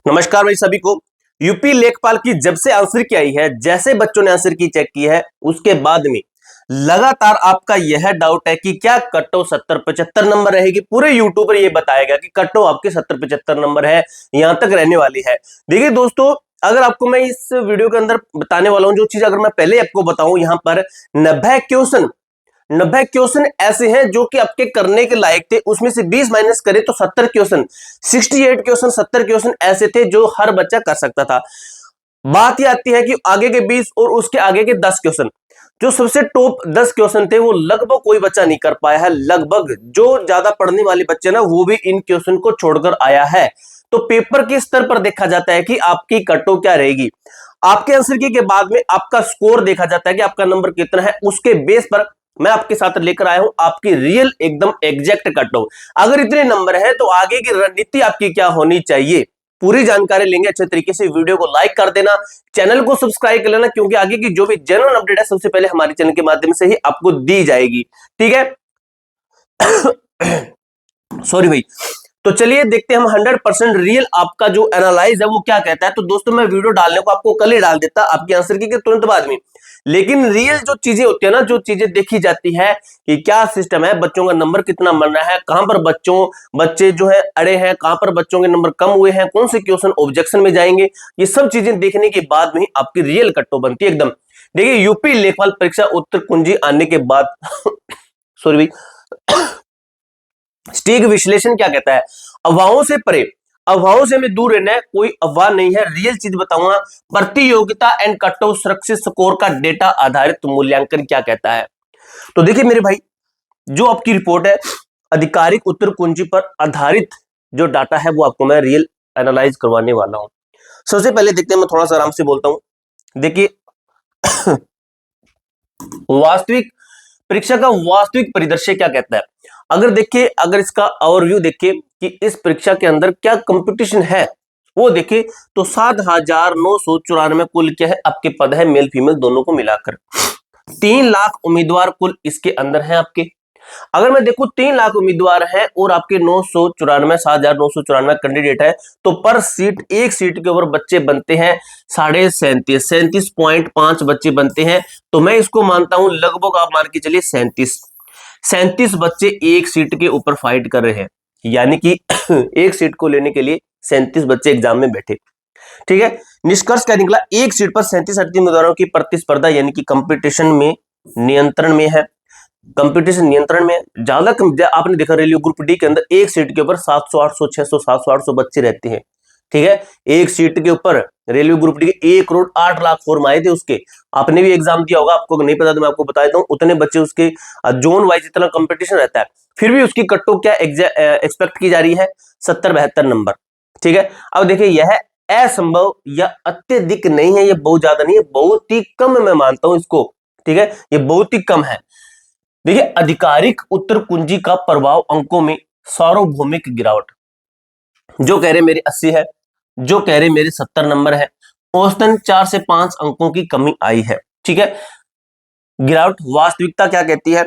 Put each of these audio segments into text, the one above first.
नमस्कार भाई सभी को। यूपी लेखपाल की जब से आंसर की आई है, जैसे बच्चों ने आंसर की चेक की है, उसके बाद में लगातार आपका यह डाउट है कि क्या कट ऑफ 70-75 नंबर रहेगी। पूरे यूट्यूब पर यह बताएगा कि कट ऑफ आपके 70-75 नंबर है, यहां तक रहने वाली है। देखिए दोस्तों, अगर आपको मैं इस वीडियो के अंदर बताने वाला हूं जो चीज, अगर मैं पहले आपको बताऊं, यहां पर 90 क्वेश्चन ऐसे हैं जो कि आपके करने के लायक थे, उसमें से 20 माइनस करें तो 70 क्वेश्चन, 68 क्वेश्चन, 70 क्वेश्चन ऐसे थे जो हर बच्चा कर सकता था। बात यह आती है कि आगे के 20 और उसके आगे के 10 क्वेश्चन, जो सबसे टॉप 10 क्वेश्चन थे, वो लगभग कोई बच्चा नहीं कर पाया है। लगभग जो ज्यादा पढ़ने वाले बच्चे ना, वो भी इन क्वेश्चन को छोड़कर आया है। तो पेपर के स्तर पर देखा जाता है कि आपकी कट ऑफ क्या रहेगी। आपके आंसर की के बाद में आपका स्कोर देखा जाता है कि आपका नंबर कितना है। उसके बेस पर मैं आपके साथ लेकर आया हूं आपकी रियल एकदम एग्जैक्ट कट ऑफ। अगर इतने नंबर है तो आगे की रणनीति आपकी क्या होनी चाहिए, पूरी जानकारी लेंगे अच्छे तरीके से। वीडियो को लाइक कर देना, चैनल को सब्सक्राइब कर लेना, क्योंकि आगे की जो भी जनरल अपडेट है सबसे पहले हमारे चैनल के माध्यम से ही आपको दी जाएगी। ठीक है। सॉरी भाई। तो चलिए देखते हैं हम 100% रियल आपका जो एनालाइज है वो क्या कहता है। तो दोस्तों, मैं वीडियो डालने को आपको कल ही डाल देता आपकी आंसर की तुरंत बाद में, लेकिन रियल जो चीजें होती है ना, जो चीजें देखी जाती है कि क्या सिस्टम है, बच्चों का नंबर कितना बन रहा है, कहां पर बच्चे जो है अड़े हैं, कहां पर बच्चों के नंबर कम हुए हैं, कौन से क्वेश्चन ऑब्जेक्शन में जाएंगे, ये सब चीजें देखने के बाद में आपकी रियल कट ऑफ बनती है एकदम। देखिए, यूपी लेखपाल परीक्षा उत्तर कुंजी आने के बाद सॉरी भाई, स्टीग विश्लेषण क्या कहता है, अफवाहों से परे, अफवाहों से हमें दूर रहना है, कोई अफवाह नहीं है, रियल चीज बताऊंगा। प्रतियोगिता एंड कट ऑफ सुरक्षित स्कोर का डेटा आधारित मूल्यांकन क्या कहता है। तो देखिए मेरे भाई, जो आपकी रिपोर्ट है आधिकारिक उत्तर कुंजी पर आधारित जो डाटा है वो आपको मैं रियल एनालाइज करवाने वाला हूं। सबसे पहले देखते हैं, मैं थोड़ा सा आराम से बोलता हूं। देखिए वास्तविक परीक्षा का वास्तविक परिदृश्य क्या कहता है। अगर देखिए, अगर इसका ओवरव्यू देखिए कि इस परीक्षा के अंदर क्या कंपटीशन है, वो देखिए तो 7,994 कुल क्या है आपके पद है, मेल फीमेल दोनों को मिलाकर 3 लाख उम्मीदवार कुल इसके अंदर हैं आपके। अगर मैं देखूं 3 लाख उम्मीदवार हैं और आपके 7,994 कैंडिडेट है, तो पर सीट, एक सीट के ऊपर बच्चे बनते हैं 37.5 बच्चे बनते हैं। तो मैं इसको मानता हूं लगभग, आप मान के चलिए 37 बच्चे एक सीट के ऊपर फाइट कर रहे हैं, यानी कि एक सीट को लेने के लिए 37 बच्चे एग्जाम में बैठे। ठीक है। निष्कर्ष क्या निकला, एक सीट पर 37 उम्मीदवारों की प्रतिस्पर्धा, यानी कि कंपटीशन में नियंत्रण में है। कंपटीशन नियंत्रण में ज्यादा आपने देखा रेलवे ग्रुप डी के अंदर एक सीट के ऊपर 700, 800, 600, 700, 800 बच्चे रहते हैं। ठीक है। एक सीट के ऊपर रेलवे ग्रुप डी के 1,08,00,000 फॉर्म आए थे उसके। आपने भी एग्जाम दिया होगा, आपको नहीं पता तो मैं आपको बता देता हूं, उतने बच्चे उसके जोन वाइज इतना कंपटीशन रहता है, फिर भी उसकी कट ऑफ क्या एक्सपेक्ट की जा रही है, 70-72 नंबर। ठीक है। अब देखिए, यह असंभव या अत्यधिक नहीं है, ये बहुत ज्यादा नहीं है, बहुत ही कम मैं मानता हूं इसको। ठीक है, ये बहुत ही कम है। देखिए, आधिकारिक उत्तर कुंजी का प्रभाव अंकों में सार्वभौमिक गिरावट, जो कह रहे मेरे 80 है, जो कह रहे मेरे 70 नंबर है, औसतन 4 से 5 अंकों की कमी आई है। ठीक है। गिरावट, वास्तविकता क्या कहती है,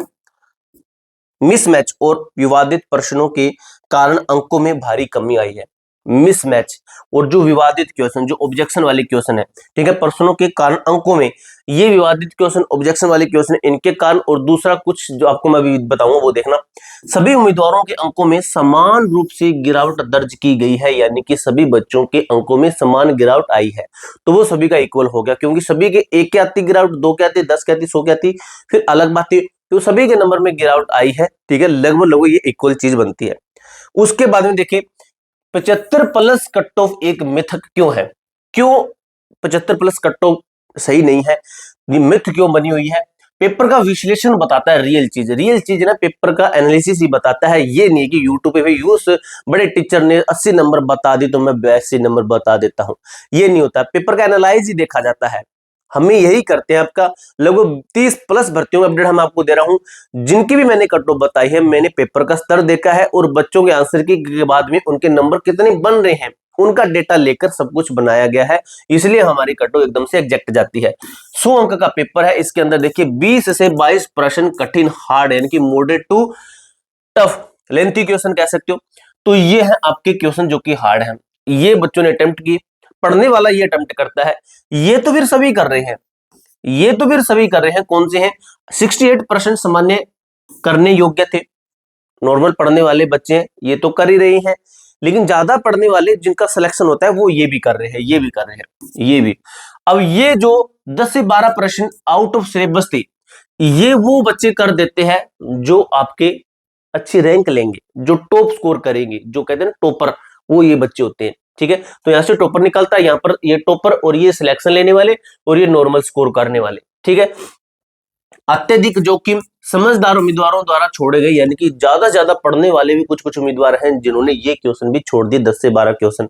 मिसमैच और विवादित प्रश्नों के कारण अंकों में भारी कमी आई है। मिसमैच और जो विवादित क्वेश्चन, जो ऑब्जेक्शन वाले क्वेश्चन है, ठीक है, प्रश्नों के कारण अंकों में, ये विवादित क्वेश्चन, ऑब्जेक्शन वाले क्वेश्चन, इनके कारण, और दूसरा कुछ जो आपको मैं अभी बताऊंगा वो देखना, सभी उम्मीदवारों के अंकों में समान रूप से गिरावट दर्ज की गई है, यानी कि सभी बच्चों के अंकों में समान गिरावट आई है। तो वो सभी का इक्वल हो गया, क्योंकि सभी के एक के आती गिरावट, 2 के आती, 10 के आती, 100 के आती, फिर अलग बात है, तो सभी के नंबर में गिरावट आई है। ठीक है, लगभग ये इक्वल चीज बनती है। उसके बाद में देखिए, 75 प्लस कट ऑफ एक मिथ क्यों है, क्यों 75 प्लस कट ऑफ सही नहीं है, ये मिथ क्यों बनी हुई है। पेपर का विश्लेषण बताता है, रियल चीज ना, पेपर का एनालिसिस ही बताता है। ये नहीं कि यूट्यूब पे भी उस बड़े टीचर ने 80 नंबर बता दी तो मैं 82 नंबर बता देता हूं, ये नहीं होता। पेपर का एनालाइज ही देखा जाता है, हमें यही करते हैं। आपका लगभग 30 प्लस भर्तियों का अपडेट हम आपको दे रहा हूं, जिनकी भी मैंने कट ऑफ बताई है, मैंने पेपर का स्तर देखा है और बच्चों के आंसर की के बाद में उनके नंबर कितने बन रहे हैं, उनका डेटा लेकर सब कुछ बनाया गया है, इसलिए हमारी कट ऑफ एकदम से एग्जैक्ट जाती है। 100 अंक का पेपर है, इसके अंदर देखिए 20 से 22 प्रश्न कठिन हार्ड है, यानी कि moderate to tough, lengthy question कह सकते हो। तो ये है आपके क्वेश्चन जो कि हार्ड है। ये बच्चों ने अटेम्प्ट की, पढ़ने वाला ये अटेम्प्ट करता है, ये तो फिर सभी कर रहे हैं, ये तो फिर सभी कर रहे हैं। कौन से हैं? 68% सामान्य करने योग्य थे, नॉर्मल पढ़ने वाले बच्चे हैं, ये तो कर ही रहे हैं। लेकिन ज्यादा पढ़ने वाले जिनका सिलेक्शन होता है वो ये भी कर रहे हैं, ये भी कर रहे हैं, ये भी। अब ये जो 10 से 12 प्रश्न आउट ऑफ सिलेबस थे, ये वो बच्चे कर देते हैं जो आपके अच्छी रैंक लेंगे, जो टॉप स्कोर करेंगे, जो कहते हैं ना टॉपर, वो ये बच्चे होते हैं। ठीक है, तो यहां से टॉपर निकलता है, यहाँ पर ये टॉपर और ये सिलेक्शन लेने वाले और ये नॉर्मल स्कोर करने वाले। ठीक है, अत्यधिक जोखिम समझदार उम्मीदवारों द्वारा छोड़े गए, यानी कि ज्यादा पढ़ने वाले भी कुछ कुछ उम्मीदवार हैं जिन्होंने ये क्वेश्चन भी छोड़ दिए, 10 से 12 क्वेश्चन।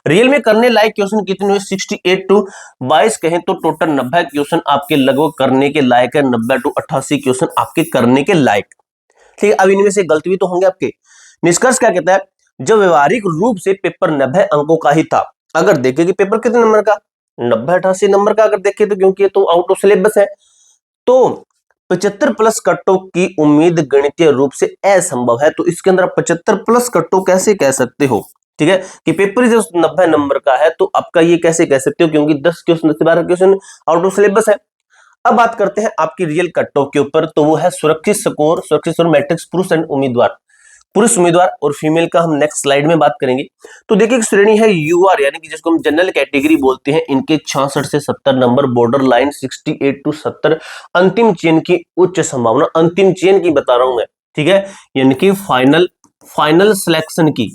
रियल में करने लायक क्वेश्चन कितने हुए? 68 टू 22 कहें तो टोटल 90 क्वेश्चन आपके लगभग करने के लायक है, 90 टू 88 क्वेश्चन आपके करने के लायक। ठीक है, अब इनमें से गलती भी तो होंगे आपके। निष्कर्ष क्या कहता है? जब व्यवहारिक रूप से पेपर 90 अंकों का ही था, अगर देखें कि पेपर कितने नंबर का, 90-88 नंबर का अगर देखें तो, क्योंकि ये तो आउट ऑफ सिलेबस है, तो 75 प्लस कट ऑफ की उम्मीद गणितीय रूप से असंभव है। तो इसके अंदर 75 प्लस कट ऑफ कैसे कह सकते हो? ठीक है, कि पेपर जो 90 नंबर का है तो आपका ये कैसे कह सकते हो, क्योंकि 10 क्वेश्चन 10 से 12 क्वेश्चन आउट ऑफ सिलेबस है। अब बात करते हैं आपकी रियल कट ऑफ के ऊपर, तो वो है सुरक्षित स्कोर मैट्रिक्स पुरुष एंड उम्मीदवार, पुरुष उम्मीदवार और फीमेल का हम नेक्स्ट स्लाइड में बात करेंगे। तो देखिए एक श्रेणी है यूआर, यानी कि जिसको हम जनरल कैटेगरी बोलते हैं, इनके 66 से 70 नंबर, बॉर्डर लाइन 68 टू 70, अंतिम चयन की उच्च संभावना, अंतिम चयन की बता रहा हूं मैं। ठीक है, यानी कि फाइनल सिलेक्शन की,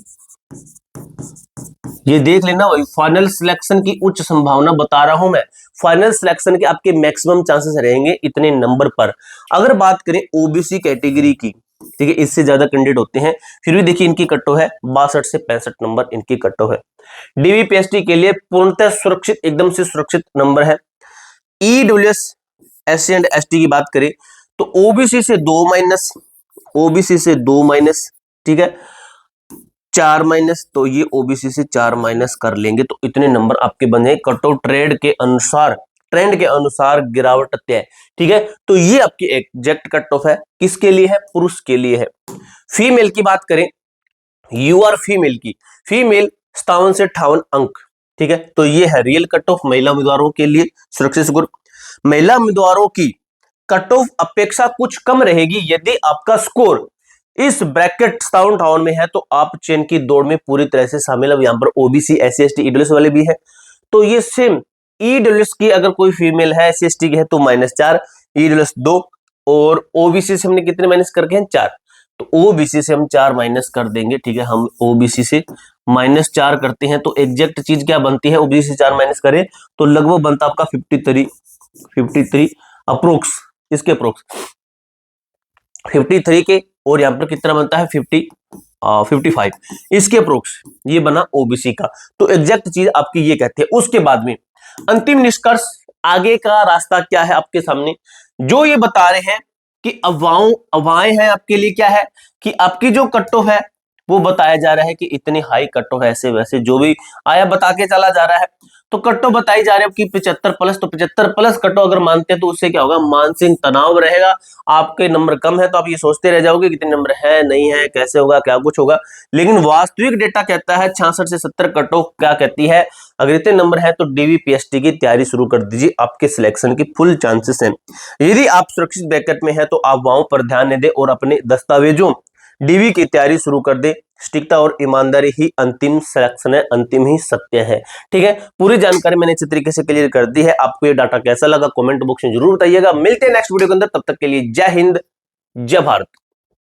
ये देख लेना भाई, फाइनल सिलेक्शन की उच्च संभावना बता रहा हूं मैं। फाइनल सिलेक्शन के आपके मैक्सिमम चांसेस रहेंगे इतने नंबर पर। अगर बात करें ओबीसी कैटेगरी की, ठीक है, इससे ज्यादा कैंडिडेट होते हैं, फिर भी देखिए इनकी कट ऑफ है 62 से 65 नंबर इनकी कट ऑफ है। डीवीपीएसटी के लिए पूर्णतः सुरक्षित, एकदम से सुरक्षित नंबर है। ईडब्ल्यूएस एससी एंड एसटी की बात करें तो ओबीसी से 2 माइनस, ओबीसी से 2 माइनस, ठीक है, 4 माइनस, तो ये ओबीसी से 4 माइनस कर लेंगे तो इतने नंबर आपके बने। कट ऑफ ट्रेंड के अनुसार गिरावट तय। ठीक है, तो ये आपकी एग्जैक्ट कट ऑफ है, किसके लिए है? पुरुष के लिए है। फीमेल की बात करें, यूआर फीमेल की, फीमेल 57 से 58 अंक। ठीक है, तो ये है रियल कट ऑफ महिला उम्मीदवारों के लिए सुरक्षित स्कोर। महिला उम्मीदवारों की कट ऑफ अपेक्षा कुछ कम रहेगी यदि आपका स्कोर इस ब्रैकेट 57-58 में है, तो आप चयन की दौड़ में पूरी तरह से शामिल। अब यहाँ पर ओबीसी एससी एसटी ईडब्ल्यूएस वाले भी है, तो ये सेम ईडब्ल्यूएस की अगर कोई फीमेल है, एससी एसटी की है तो -4, ईडब्ल्यूएस 2, और ओबीसी से हमने कितने माइनस करके हैं? 4, तो ओबीसी से हम 4 माइनस कर देंगे। ठीक है, हम ओबीसी से -4 करते हैं तो एग्जैक्ट चीज क्या बनती है? ओबीसी से 4 माइनस करें तो लगभग बनता आपका 53 अप्रोक्स, इसके अप्रोक्स 53 के, और यहाँ पर कितना बनता है? 55, इसके अप्रोक्स ये बना ओबीसी का। तो एग्जैक्ट चीज आपकी ये कहते हैं। उसके बाद में अंतिम निष्कर्ष, आगे का रास्ता क्या है आपके सामने, जो ये बता रहे हैं कि अफवाहें हैं आपके लिए क्या है, कि आपकी जो कट ऑफ है वो बताया जा रहा है कि इतनी हाई कट ऑफ, ऐसे वैसे जो भी आया बता के चला जा रहा है। तो कट ऑफ बताई जा रही है कि 75 प्लस, तो 75 प्लस कट ऑफ अगर मानते हैं तो उससे क्या होगा? मानसिक तनाव रहेगा, आपके नंबर कम है तो आप ये सोचते रह जाओगे कितने नंबर है, नहीं है, कैसे होगा, क्या कुछ होगा। लेकिन वास्तविक डेटा कहता है 66 से 70 कट ऑफ क्या कहती है, अगर इतने नंबर है तो डीवीपीएसटी की तैयारी शुरू कर दीजिए, आपके सिलेक्शन की फुल चांसेस हैं। यदि आप सुरक्षित ब्रैकेट में है तो आप वहां पर ध्यान न दें और अपने दस्तावेजों डीवी की तैयारी शुरू कर दे। सटीकता और ईमानदारी ही अंतिम सिलेक्शन है, अंतिम ही सत्य है। ठीक है, पूरी जानकारी मैंने अच्छे तरीके से क्लियर कर दी है। आपको ये डाटा कैसा लगा कमेंट बॉक्स में जरूर बताइएगा। मिलते हैं नेक्स्ट वीडियो के अंदर, तब तक के लिए जय हिंद, जय भारत।